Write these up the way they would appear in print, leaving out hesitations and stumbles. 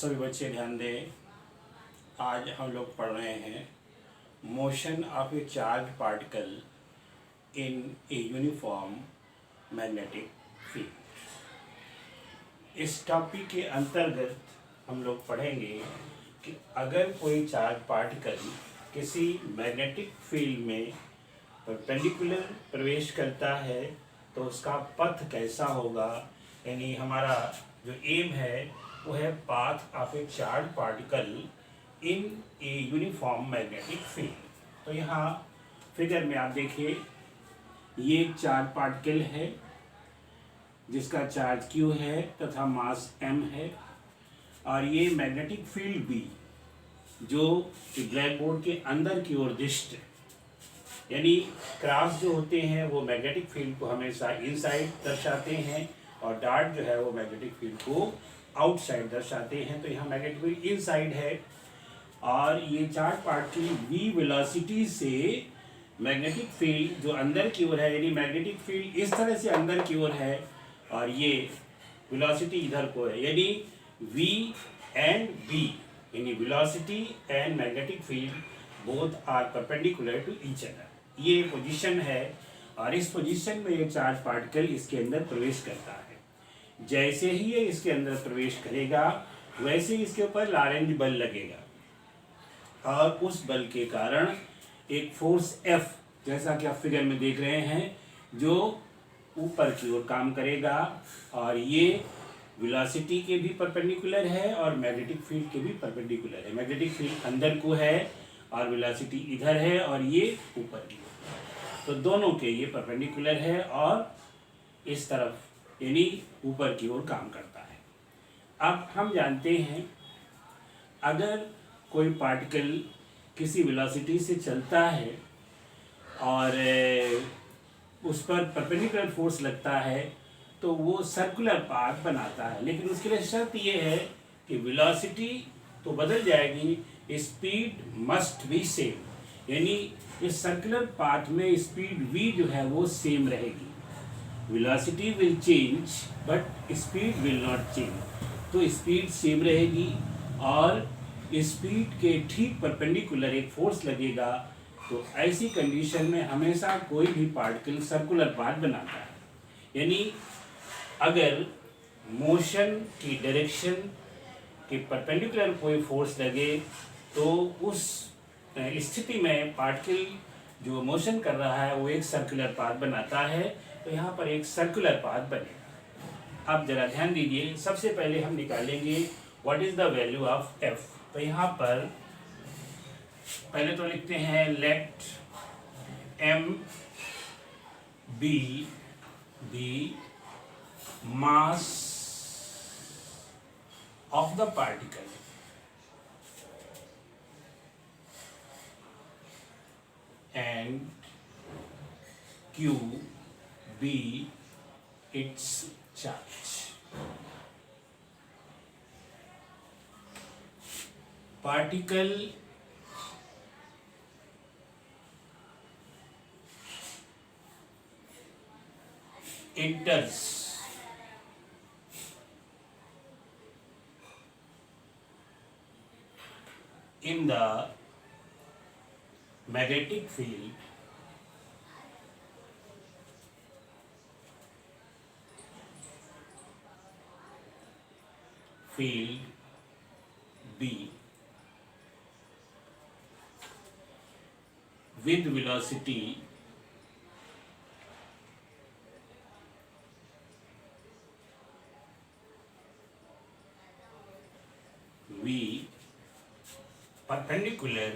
सभी बच्चे ध्यान दें। आज हम लोग पढ़ रहे हैं motion of A charge particle in a uniform magnetic field. इस टॉपिक के अंतर्गत हम लोग पढ़ेंगे कि अगर कोई चार्ज पार्टिकल किसी मैग्नेटिक फील्ड में परपेंडिकुलर प्रवेश करता है तो उसका पथ कैसा होगा। यानी हमारा जो एम है वो है path of A charge particle in a uniform magnetic field. तो यहाँ फिगर में आप देखिए, ये एक चार्ज पार्टिकल है जिसका चार्ज Q है तथा मास M है, और ये मैग्नेटिक फील्ड भी जो ब्लैक बोर्ड के अंदर की ओर दृष्ट, यानी क्रॉस जो होते हैं वो मैग्नेटिक फील्ड को हमेशा इनसाइड दर्शाते हैं और डॉट जो है वो मैग्नेटिक फील्ड को आउटसाइड दर्शाते हैं। तो यहाँ मैग्नेटिक फील्ड इनसाइड है और ये चार्ज पार्टिकल v वेलोसिटी से मैग्नेटिक फील्ड जो अंदर की ओर है, यानी मैग्नेटिक फील्ड इस तरह से अंदर की ओर है और ये वेलोसिटी इधर को है, यानी v एंड b, यानी velocity and magnetic field both are perpendicular to each other. ये पोजीशन है और इस पोजीशन में ये चार्ज पार्टिकल इसके अंदर प्रवेश करता है। जैसे ही ये इसके अंदर प्रवेश करेगा वैसे ही इसके ऊपर लॉरेंज बल लगेगा और उस बल के कारण एक फोर्स F, जैसा कि आप फिगर में देख रहे हैं, जो ऊपर की ओर काम करेगा और ये वेलोसिटी के भी परपेंडिकुलर है और मैग्नेटिक फील्ड के भी परपेंडिकुलर है। मैग्नेटिक फील्ड अंदर को है और वेलोसिटी इधर है और ये ऊपर की ओर, तो दोनों के ये परपेंडिकुलर है और इस तरफ यानी ऊपर की ओर काम करता है। अब हम जानते हैं अगर कोई पार्टिकल किसी वेलोसिटी से चलता है और उस पर परपेंडिकुलर फोर्स लगता है तो वो सर्कुलर पाथ बनाता है, लेकिन उसके लिए शर्त ये है कि वेलोसिटी तो बदल जाएगी, स्पीड मस्ट बी सेम, यानी इस सर्कुलर पाथ में स्पीड v जो है वो सेम रहेगी। Velocity will change but speed will not change, तो स्पीड सेम रहेगी और स्पीड के ठीक परपेंडिकुलर एक फोर्स लगेगा। तो ऐसी कंडीशन में हमेशा कोई भी पार्टिकल सर्कुलर पाथ बनाता है, यानी अगर मोशन की डायरेक्शन के परपेंडिकुलर कोई फोर्स लगे तो उस स्थिति में पार्टिकल जो मोशन कर रहा है वो एक सर्कुलर पाथ बनाता है। तो यहाँ पर एक सर्कुलर पाथ बनेगा। अब जरा ध्यान दीजिए, सबसे पहले हम निकालेंगे what is the value of F। तो यहाँ पर पहले तो लिखते हैं let M be the mass of the particle and Q be its charge। Particle enters in the magnetic field B with velocity v perpendicular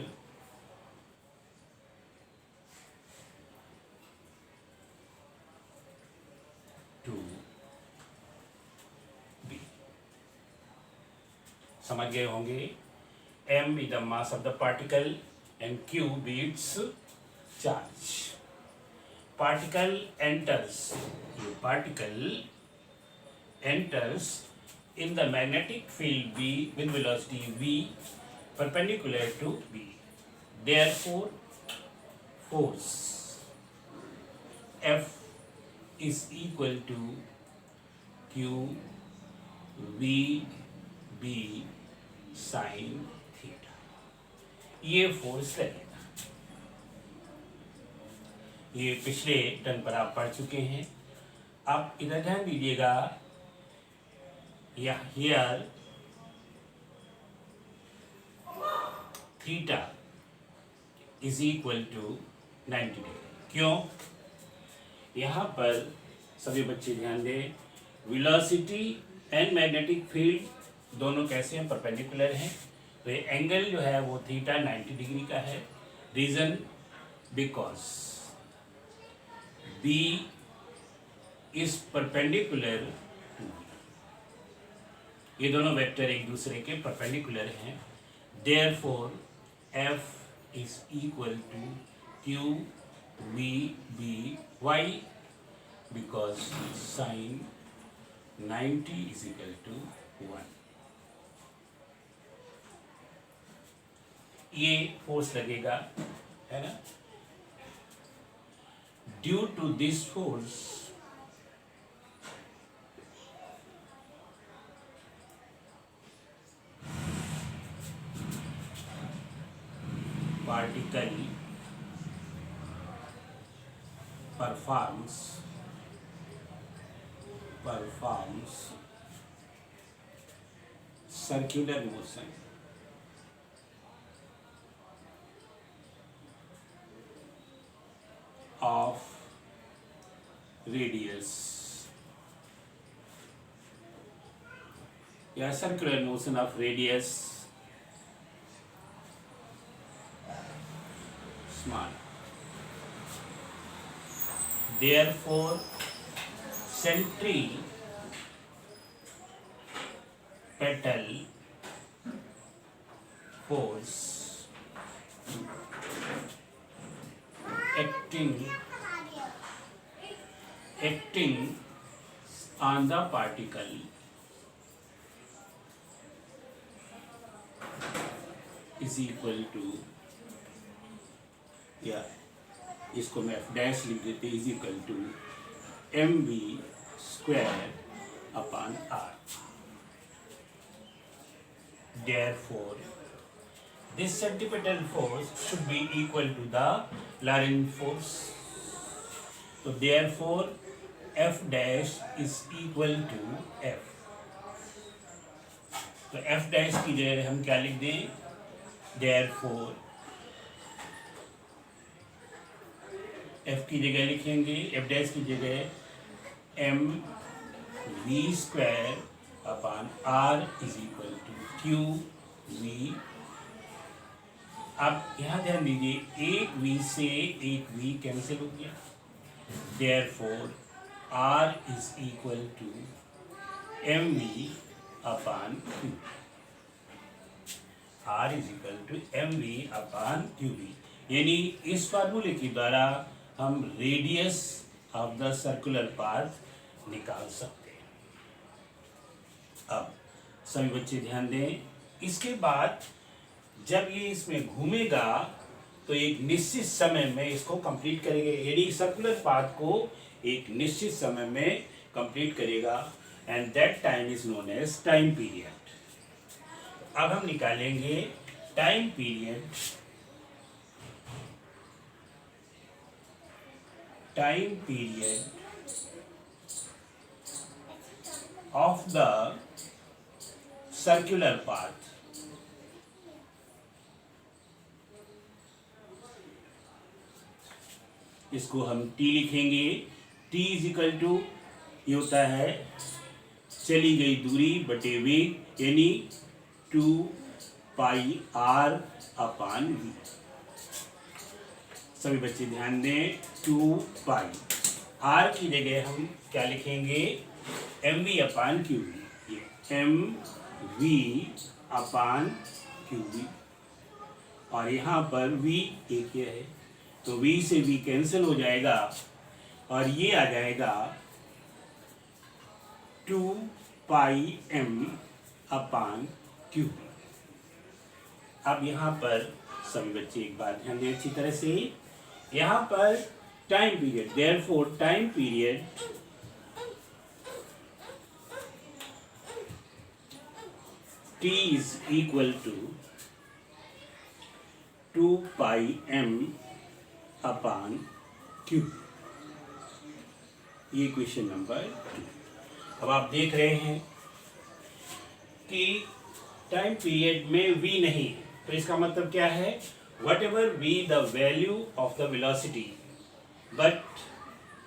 to B। समझ गए होंगे। M is the mass of the particle and Q be its charge। particle enters in the magnetic field B with velocity v perpendicular to B। therefore force F is equal to Q V B sine theta, ये force लगेगा। ये पिछले term पर आप पढ़ चुके हैं। आप इधर ध्यान दीजिएगा, या here theta is equal to 90 degree. क्यों? यहाँ पर सभी बच्चे ध्यान दें, वेलोसिटी एंड मैग्नेटिक फील्ड दोनों कैसे हैं? परपेंडिकुलर हैं। तो ये एंगल जो है वो थीटा 90 डिग्री का है। Reason because B is perpendicular, ये दोनों वेक्टर एक दूसरे के परपेंडिकुलर हैं। Therefore F is equal to Q V B Y, because sin 90 is equal to 1। ये फोर्स लगेगा, है ना? Due to this force particle performs circular motion of radius, या circular motion of radius small. Therefore, centripetal force acting on the particle is equal to, या इसको मैं F dash लिख देते, is equal to mv square upon r। Therefore, this centripetal force should be equal to the Lorentz force. So therefore, f dash is equal to f. तो f dash की जगह हम क्या लिख दें? Therefore, f की जगह लिखेंगे, f डैश की जगह m v square upon r is equal to q v। अब यहाँ ध्यान दीजिए, एक v से एक v कैंसिल हो गया। Therefore, r is equal to mv upon q। r is equal to mv upon qv, यानी इस फार्मूले के द्वारा हम radius of the circular path निकाल सकते हैं। अब सभी बच्चे ध्यान दें, इसके बाद जब ये इसमें घूमेगा तो एक निश्चित समय में इसको कंप्लीट करेगा, यानी सर्कुलर पाथ को एक निश्चित समय में कंप्लीट करेगा, and that time is known as time period. अब हम निकालेंगे time period of the circular path। इसको हम t लिखेंगे। t इज इक्वल टू, ये होता है चली गई दूरी बटे वेग, यानी 2 पाई r अपॉन v। सभी बच्चे ध्यान दें, 2 पाई r की जगह हम क्या लिखेंगे? mv अपॉन qv, ये mv अपॉन qv, और यहाँ पर v एक है तो v से v कैंसिल हो जाएगा और ये आ जाएगा 2 पाई m अपॉन qv। अब यहाँ पर सभी बच्चे एक बात ध्यान दें अच्छी तरह से, यहाँ पर time period, therefore time period T is equal to 2 pi m upon q। ये क्वेश्चन नंबर 2। अब आप देख रहे हैं कि टाइम पीरियड में v नहीं है, तो इसका मतलब क्या है, what ever be the value of the velocity but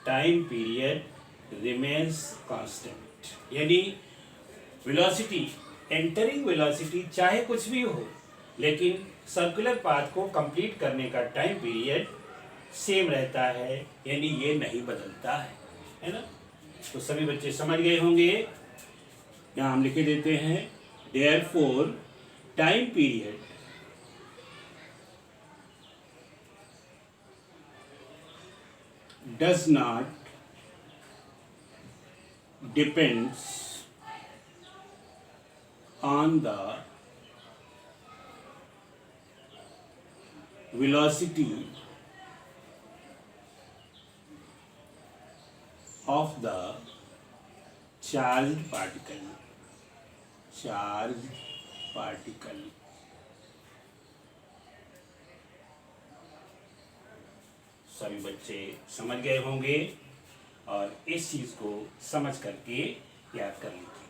time period remains constant. यानी वेलोसिटी, एंटरिंग वेलोसिटी चाहे कुछ भी हो, लेकिन सर्कुलर पाथ को कंप्लीट करने का टाइम पीरियड सेम रहता है, यानी ये नहीं बदलता है ना। तो सभी बच्चे समझ गए होंगे। यहाँ हम लिखे देते हैं, therefore time period does not depends on the velocity of the charged particle। सभी बच्चे समझ गए होंगे और इस चीज को समझ करके याद कर लीजिए।